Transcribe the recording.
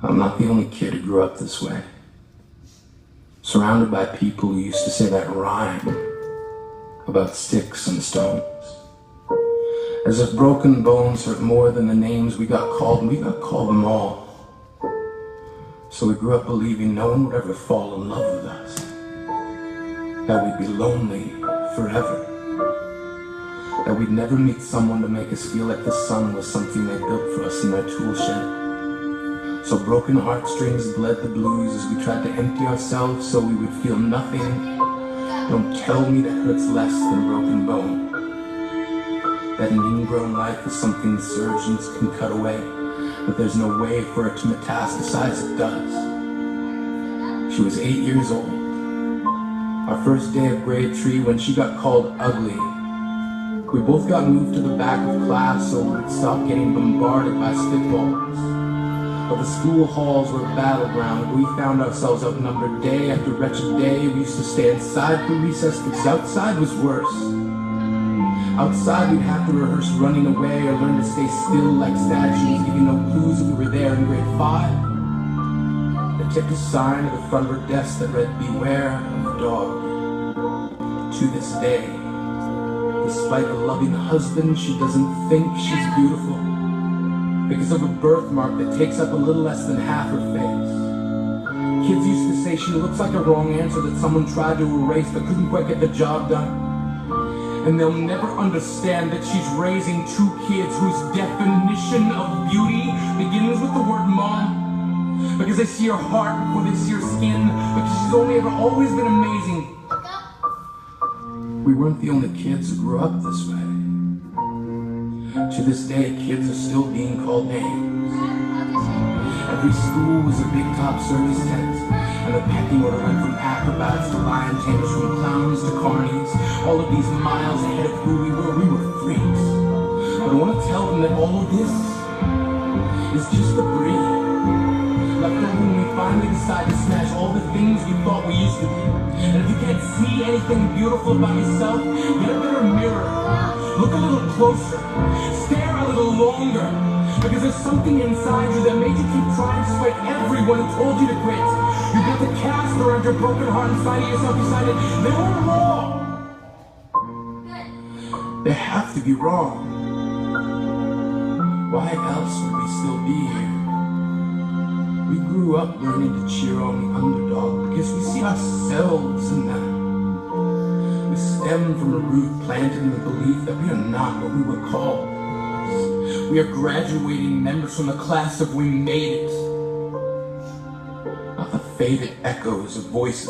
I'm not the only kid who grew up this way. Surrounded by people who used to say that rhyme about sticks and stones. As if broken bones hurt more than the names we got called, and we got called them all. So we grew up believing no one would ever fall in love with us. That we'd be lonely forever. That we'd never meet someone to make us feel like the sun was something they built for us in their tool shed. So broken heartstrings bled the blues as we tried to empty ourselves so we would feel nothing. Don't tell me that hurts less than a broken bone. That an ingrown life is something surgeons can cut away, but there's no way for it to metastasize. It does. She was 8 years old. Our first day of grade tree when she got called ugly. We both got moved to the back of class so we would stop getting bombarded by spitballs. But the school halls were a battleground. We found ourselves outnumbered day after wretched day. We used to stay inside for recess because outside was worse. Outside we'd have to rehearse running away or learn to stay still like statues, giving no clues that we were there in grade 5. They kept a sign at the front of her desk that read, "Beware of dog." To this day, despite a loving husband, she doesn't think she's beautiful because of a birthmark that takes up a little less than half her face. Kids used to say she looks like a wrong answer that someone tried to erase but couldn't quite get the job done. And they'll never understand that she's raising 2 kids whose definition of beauty begins with the word mom. Because they see her heart before they see her skin, because she's only ever always been amazing. We weren't the only kids who grew up this way. To this day, kids are still being called names. Every school was a big top circus tent, and the pecking order went from acrobats to lion tamers, from clowns to carnies. All of these miles ahead of who we were freaks. But I want to tell them that all of this is just debris. Left over when we finally decide to smash all the things we thought we used to be. And if you can't see anything beautiful about yourself, get a better mirror. Look a little closer. Stare a little longer. Because there's something inside you that made you keep trying despite everyone who told you to quit. You got the cast around your broken heart inside of yourself. You decided they were wrong. They have to be wrong. Why else would we still be here? We grew up learning to cheer on the underdog because we see ourselves in that. We stem from a root planted in the belief that we are not what we were called. We are graduating members from the class of "we made it," not the faded echoes of voices